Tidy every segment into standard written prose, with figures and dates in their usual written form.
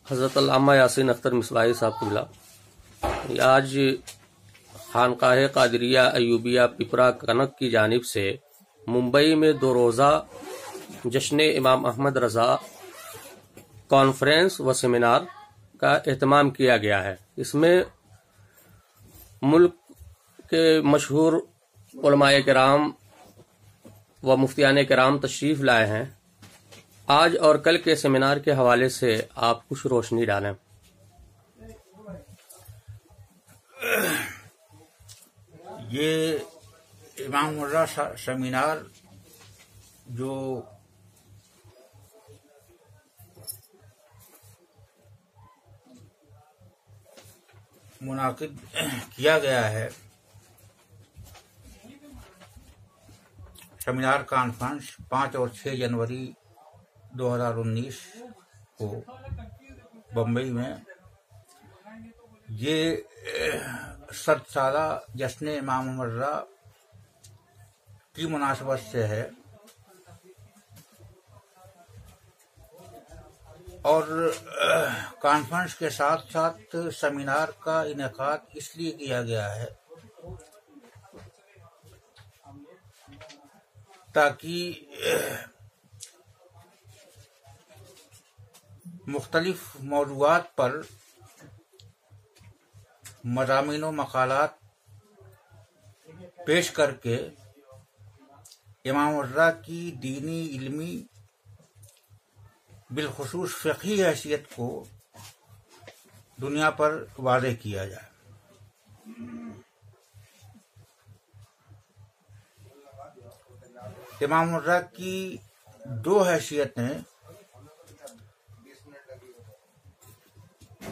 हज़रत अल्लामा यासीन अख्तर मिसबाही साहब क़िबला आज खानकाह कादरिया अयूबिया पिपरा कनक की जानिब से मुंबई में 2 रोज़ा जश्न इमाम अहमद रज़ा कॉन्फ्रेंस व सेमिनार का एहतमाम किया गया है। इसमें मुल्क के मशहूर उलमाए किराम व मुफ्तियान किराम तशरीफ लाए हैं। आज और कल के सेमिनार के हवाले से आप कुछ रोशनी डालें। ये इमाम रज़ा सेमिनार जो मुनाकिद किया गया है, सेमिनार कॉन्फ्रेंस 5 और 6 जनवरी 2019 को बम्बई में, ये 7 साला जश्न इमाम अहमद रज़ा की मुनासबत से है और कॉन्फ्रेंस के साथ साथ सेमिनार का इनेकाद इसलिए किया गया है ताकि मुख्तलिफ मौज़ूआत पर मज़ामीन व मक़ालात पेश करके इमाम रज़ा की दीनी इल्मी बिलखुसूस फ़िक़ही हैसियत को दुनिया पर वाज़ेह किया जाए। इमाम रज़ा की 2 हैसियतें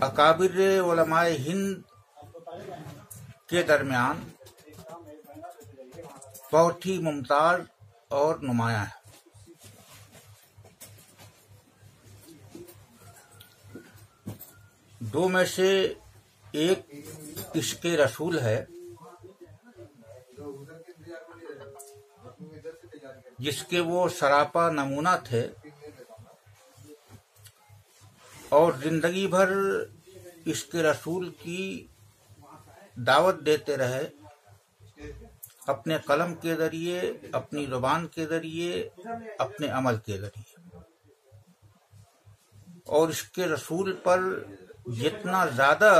अकाबिर उलमाए हिंद के दरमियान बहुत ही मुमताज़ और नुमायां है। दो में से एक इश्क़े रसूल है, जिसके वो सरापा नमूना थे और जिंदगी भर इश्क़े रसूल की दावत देते रहे, अपने कलम के जरिए, अपनी ज़ुबान के जरिए, अपने अमल के जरिए। और इश्क़े रसूल पर जितना ज़्यादा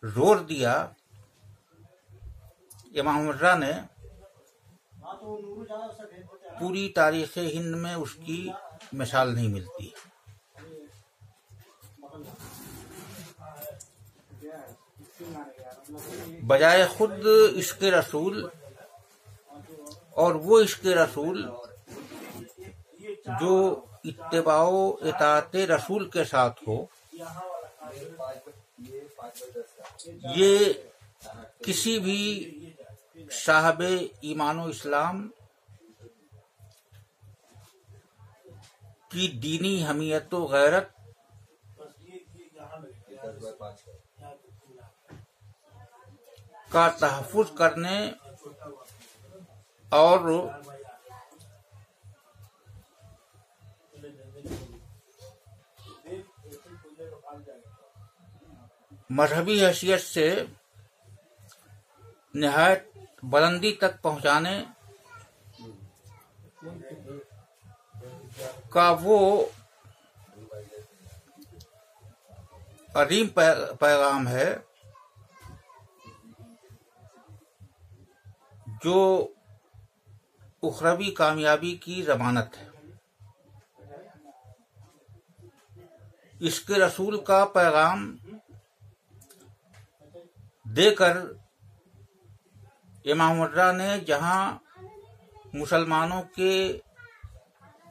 जोर दिया इमाम रज़ा ने, पूरी तारीख़ हिंद में उसकी मिसाल नहीं मिलती। बजाय खुद इश्क़े रसूल, और वो इश्क़े रसूल जो इत्तिबाओ इताअते रसूल के साथ हो, ये किसी भी साहबे ईमान इस्लाम की दीनी हमीयत व गैरत का तहफ़्फ़ुज़ करने और मजहबी हैसियत से निहायत बुलंदी तक पहुंचाने का वो अजीम पैगाम है जो उखरवी कामयाबी की ज़मानत है। इश्क़े रसूल का पैगाम देकर इमाम रज़ा ने जहां मुसलमानों के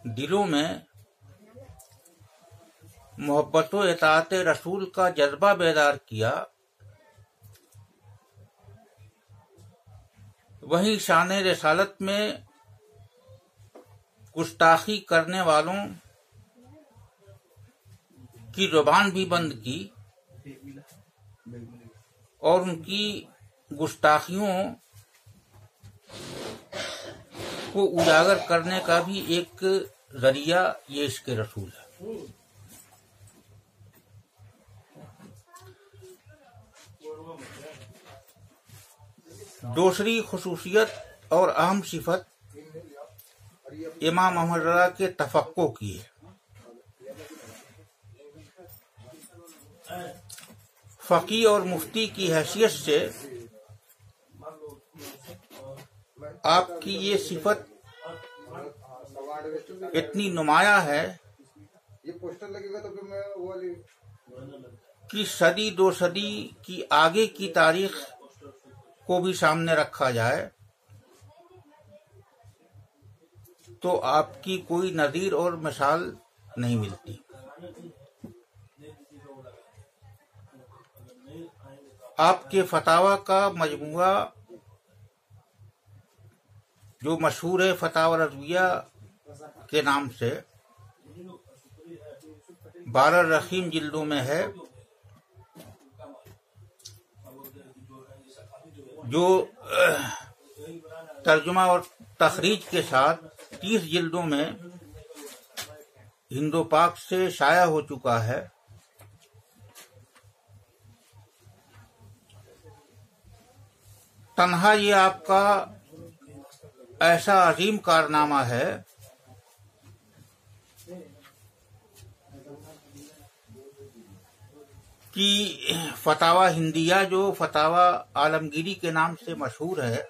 दिलों में मोहब्बत व इताअत रसूल का जज्बा बेदार किया, वहीं शान रिसालत में गुस्ताखी करने वालों की ज़ुबान भी बंद की और उनकी गुस्ताखियों को उजागर करने का भी एक जरिया ये इश्क़े रसूल है। दूसरी खुसूसियत और अहम सिफत इमाम अहमद रज़ा के तफक्को की है। फकीह और मुफ्ती की हैसियत से आपकी ये सिफत इतनी नुमाया है कि सदी दो सदी की आगे की तारीख को भी सामने रखा जाए तो आपकी कोई नज़ीर और मिसाल नहीं मिलती। आपके फतावा का मजमुआ जो मशहूर है फतावा रज़विया के नाम से 12 रकीम जिल्दों में है, जो तर्जुमा और तखरीज के साथ 30 जिल्दों में हिंदो पाक से शाया हो चुका है। तन्हा ये आपका ऐसा अजीम कारनामा है कि फतावा हिंदिया जो फतावा आलमगीरी के नाम से मशहूर है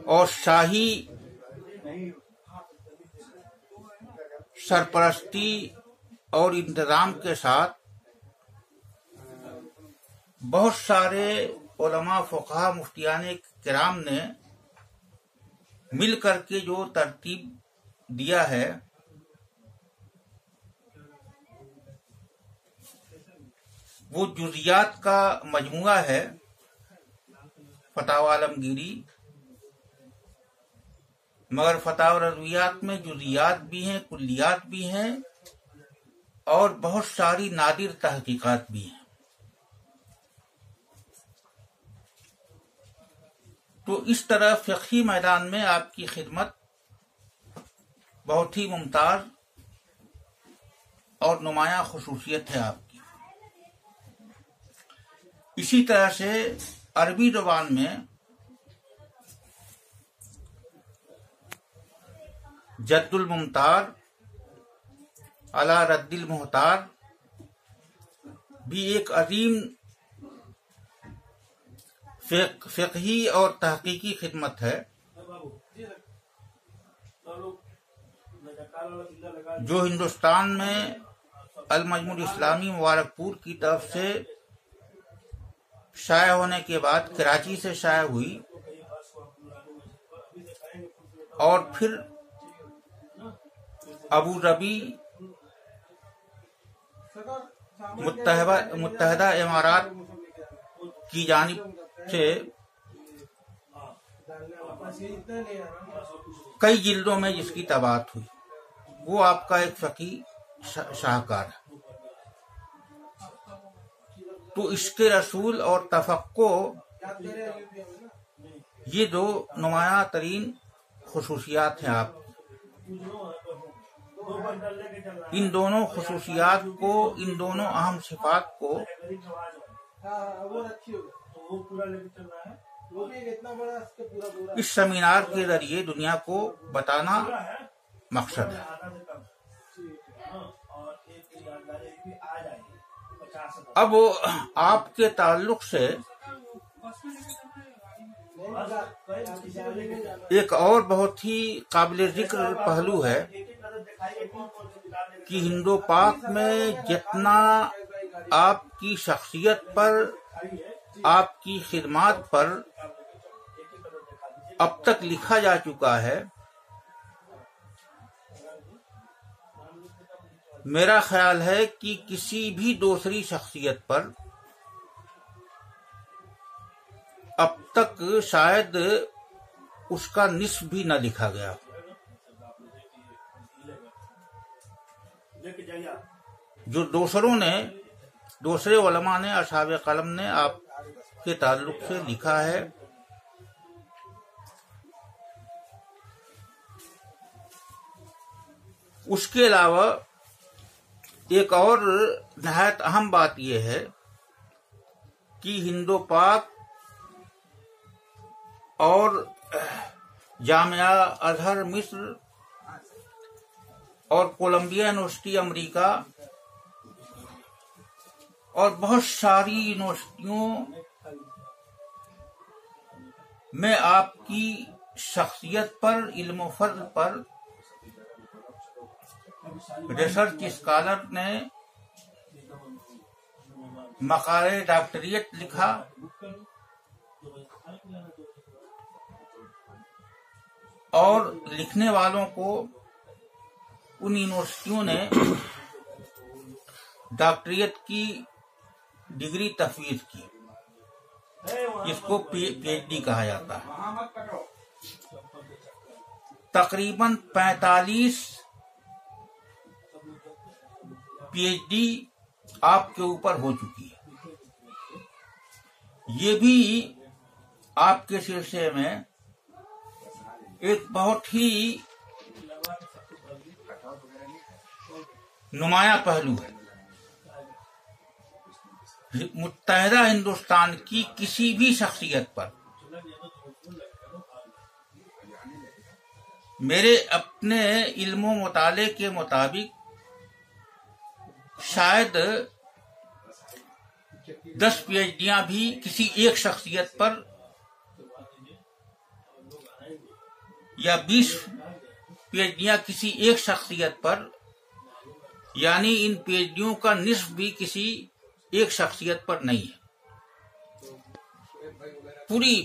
और शाही सरपरस्ती और इंतजाम के साथ बहुत सारे उलमा फुक़हा मुफ्तियाने किराम ने मिल करके जो तरतीब दिया है वो जुज़ियात का मजमुआ है फतावा आलमगीरी, मगर फतावा रज़वियात में जुज़ियात भी हैं, कुल्लियात भी हैं और बहुत सारी नादिर तहकीकात भी हैं। तो इस तरह फ़िक़ही मैदान में आपकी खिदमत बहुत ही मुमताज़ और नुमायां खुसूसियत है आपकी। इसी तरह से अरबी ज़ुबान में जद्दुल मुमतार अला रद्दिल मुहतार भी एक अजीम फ़िक़ही और तहक़ीक़ी खिदमत है जो हिंदुस्तान में अल मजमुअल इस्लामी मुबारकपुर की तरफ से शाया होने के बाद कराची से शाया हुई और फिर अबू धाबी मुत्तहदा इमारात की जानिब से कई जिल्दों में जिसकी तबाअत हुई, वो आपका एक फ़क़ीह शाहकार है। तो इसके रसूल और तफक्को ये दो नुमायां तरीन खुसूसियात हैं आप। इन दोनों खुसूसियात को, इन दोनों अहम सिफात को इस सेमिनार के जरिए दुनिया को बताना मकसद है। अब आपके ताल्लुक से एक और बहुत ही काबिल जिक्र पहलू है कि हिंदो पाक में जितना आपकी शख्सियत पर, आपकी खिदमात पर अब तक लिखा जा चुका है, मेरा ख्याल है कि किसी भी दूसरी शख्सियत पर अब तक शायद उसका निस्फ भी न लिखा गया। जो दूसरे उलमा ने, असहाबे कलम ने आपके ताल्लुक से लिखा है, उसके अलावा एक और नहायत अहम बात यह है कि हिंदो पाक और जामिया अजहर मिस्र और कोलंबिया यूनिवर्सिटी अमेरिका और बहुत सारी यूनिवर्सिटियों में आपकी शख्सियत पर, इल्म फर्ज पर रिसर्च स्कॉलर ने मकाले डॉक्टरेट लिखा और लिखने वालों को उन यूनिवर्सिटियों ने डॉक्टरेट की डिग्री तफवीज की। इसको पीएचडी कहा जाता है। तकरीबन 45 पीएचडी आपके ऊपर हो चुकी है। ये भी आपके सिलसिले में एक बहुत ही नुमाया पहलू है। मुत्तहिदा हिंदुस्तान की किसी भी शख्सियत पर मेरे अपने इल्मो मुताले के मुताबिक शायद 10 पीएचडियां भी किसी एक शख्सियत पर या 20 पीएचडियां किसी एक शख्सियत पर, यानी इन पीएचडियों का निस्फ भी किसी एक शख्सियत पर नहीं है। पूरी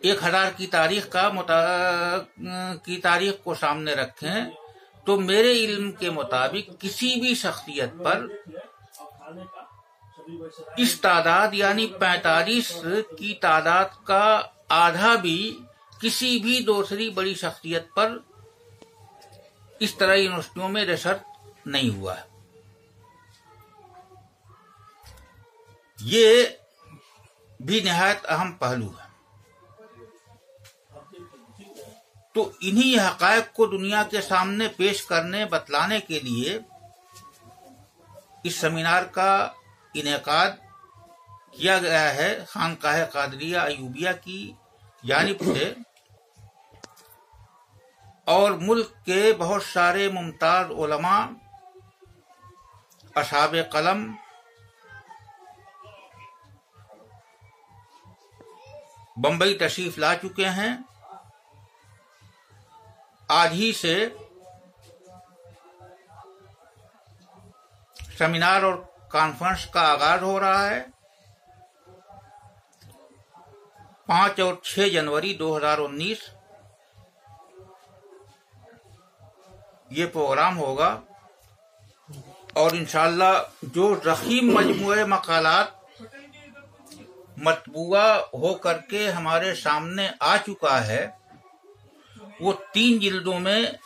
1000 की तारीख को सामने रखें तो मेरे इल्म के मुताबिक किसी भी शख्सियत पर इस तादाद यानी 45 की तादाद का आधा भी किसी भी दूसरी बड़ी शख्सियत पर इस तरह यूनिवर्सिटियों में रिसर्च नहीं हुआ है। ये भी निहायत अहम पहलू है। तो इन्हीं हकायक को दुनिया के सामने पेश करने, बतलाने के लिए इस सेमिनार का इनेकाद किया गया है खानकाह कादरिया अयूबिया की जानिब से और मुल्क के बहुत सारे मुमताज उलमा, असहाबे कलम, बंबई तशरीफ ला चुके हैं। आज ही से सेमिनार और कॉन्फ्रेंस का आगाज हो रहा है। 5 और 6 जनवरी 2019 ये प्रोग्राम होगा और इंशाअल्लाह जो ज़ख़ीम मजमूए मकालात मतबूआ हो करके हमारे सामने आ चुका है वो 3 जिल्दों में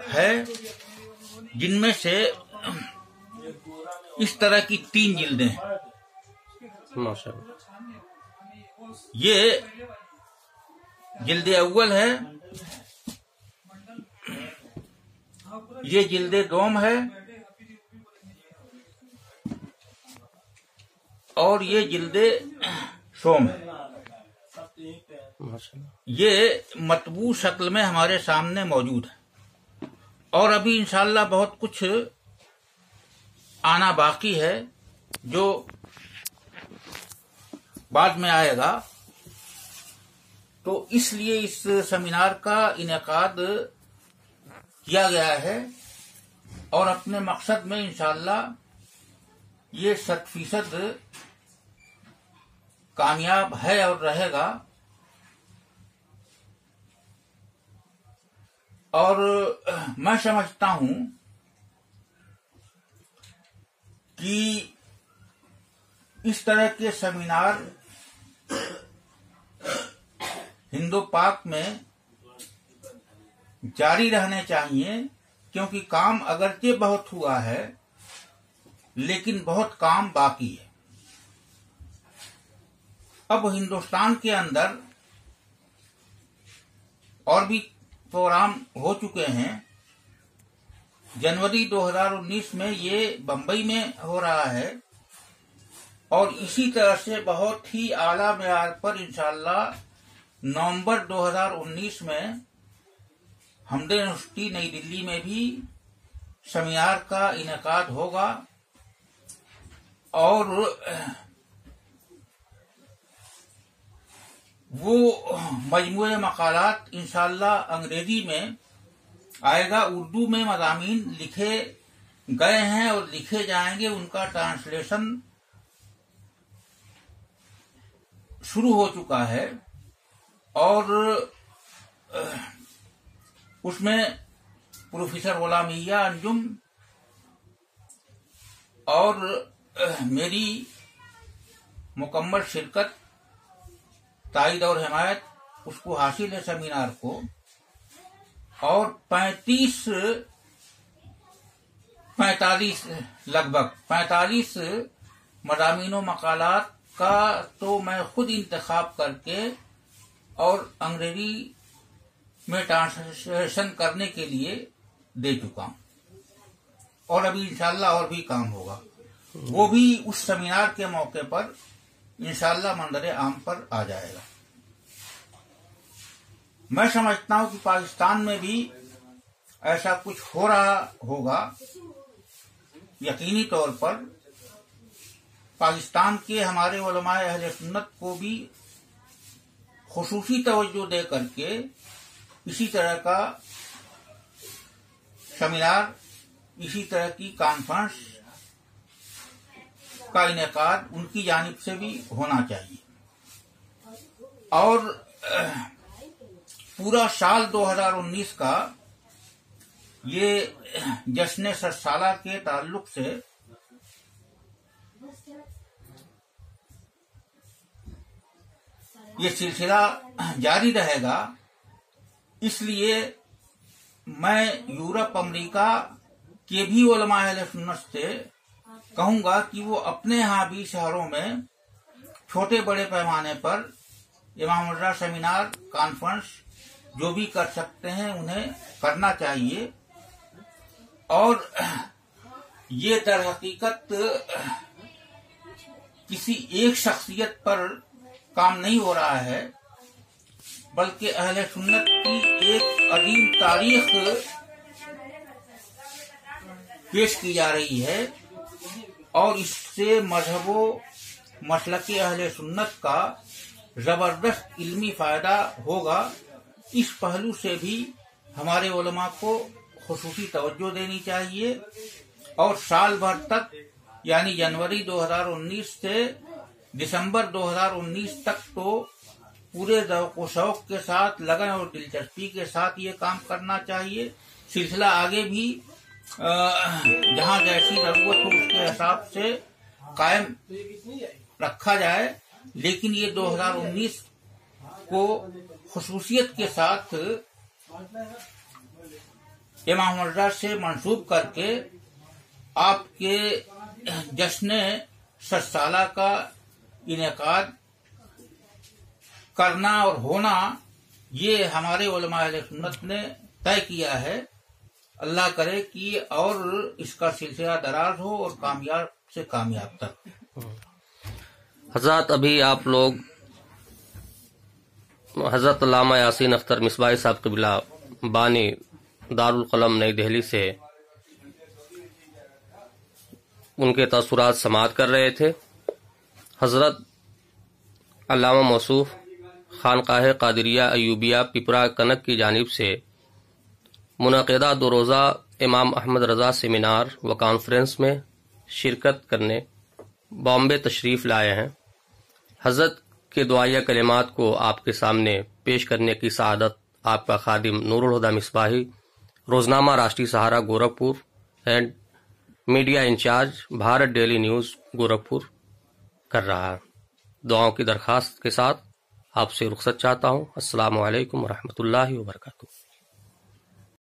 है, जिनमें से इस तरह की 3 जिल्दें हैं। ये जिल्दे अव्वल है, ये जिल्दे दोम है और ये जिल्दे सोम है। ये मतबू शक्ल में हमारे सामने मौजूद है और अभी इंशाअल्लाह बहुत कुछ आना बाकी है जो बाद में आएगा। तो इसलिए इस सेमिनार का इनेकाद किया गया है और अपने मकसद में इंशाअल्लाह ये 100% कामयाब है और रहेगा। और मैं समझता हूं कि इस तरह के सेमिनार हिंदो पाक में जारी रहने चाहिए, क्योंकि काम अगरचे बहुत हुआ है लेकिन बहुत काम बाकी है। अब हिंदुस्तान के अंदर और भी प्रोग्राम हो चुके हैं। जनवरी 2019 में ये बंबई में हो रहा है, और इसी तरह से बहुत ही आला मेयार पर इंशाअल्लाह नवंबर 2019 में हमदे यूनिवर्सिटी नई दिल्ली में भी सेमिनार का इनेकाद होगा और वो मजमूए मकालात इंशाअल्लाह अंग्रेजी में आएगा। उर्दू में मज़ामीन लिखे गए हैं और लिखे जाएंगे, उनका ट्रांसलेशन शुरू हो चुका है और उसमें प्रोफेसर गुलामिया अंजुम और मेरी मुकम्मल शिरकत, ताईद और हिमायत उसको हासिल है सेमिनार को। और लगभग 45 मज़ामीन मकालात का तो मैं खुद इंतखाब करके और अंग्रेजी में ट्रांसलेशन करने के लिए दे चुका हूं और अभी इंशाल्लाह और भी काम होगा। वो भी उस सेमिनार के मौके पर इंशाल्लाह मंजर आम पर आ जाएगा। मैं समझता हूं कि पाकिस्तान में भी ऐसा कुछ हो रहा होगा। यकीनी तौर पर पाकिस्तान के हमारे उलमाए अहले सुन्नत को भी खुसूसी तवज्जो दे करके इसी तरह का सेमिनार, इसी तरह की कॉन्फ्रेंस का इनेकाद उनकी जानिब से भी होना चाहिए। और पूरा साल 2019 का ये जश्न 60 साला के ताल्लुक से ये सिलसिला जारी रहेगा। इसलिए मैं यूरोप अमेरिका के भी उलमा अहले सुन्नत से कहूंगा कि वो अपने यहाँ भी शहरों में छोटे बड़े पैमाने पर इमाम रज़ा सेमिनार, कॉन्फ्रेंस जो भी कर सकते हैं उन्हें करना चाहिए। और ये दर हकीकत किसी एक शख्सियत पर काम नहीं हो रहा है, बल्कि अहले सुन्नत की एक अजीम तारीख पेश की जा रही है और इससे मजहबो मसलके अहले सुन्नत का जबरदस्त इल्मी फायदा होगा। इस पहलू से भी हमारे उलमा को खुसूसी तवज्जो देनी चाहिए और साल भर तक यानी जनवरी 2019 से दिसंबर 2019 तक तो पूरे ज़ौक़ शौक़ के साथ, लगन और दिलचस्पी के साथ ये काम करना चाहिए। सिलसिला आगे भी जहाँ जैसी जरूरत हो उसके हिसाब से कायम रखा जाए, लेकिन ये 2019 को खुसूसियत के साथ इमाम रज़ा से मंसूब करके आपके जश्न 60 साला का इनेकाद करना और होना, ये हमारे उलमा अहले सुन्नत ने तय किया है। अल्लाह करे कि और इसका सिलसिला दराज हो और कामयाब से कामयाब तक। हज़रत अभी आप लोग हज़रत अल्लामा यासीन अख्तर मिसबाही साहब क़िबला बानी दारुल क़लम नई दिल्ली से उनके तअस्सुरात समाअत कर रहे थे। हज़रत अल्लामा मौसूफ खानकाह कादिरिया अयूबिया पिपरा कनक की जानिब से मुनक़िदा 2 रोज़ा इमाम अहमद रज़ा सेमिनार व कॉन्फ्रेंस में शिरकत करने बॉम्बे तशरीफ़ लाए हैं। हज़रत के दुआया कलिमात को आपके सामने पेश करने की सआदत आपका खादिम नूरुल हुदा Misbahi, Roznama Rashtriya Sahara Gorakhpur and media incharge Bharat daily news Gorakhpur कर रहा है। दुआओं की दरख्वास्त के साथ आपसे रुखसत चाहता हूँ। अस्सलामु अलैकुम व रहमतुल्लाहि व बरकातुहू।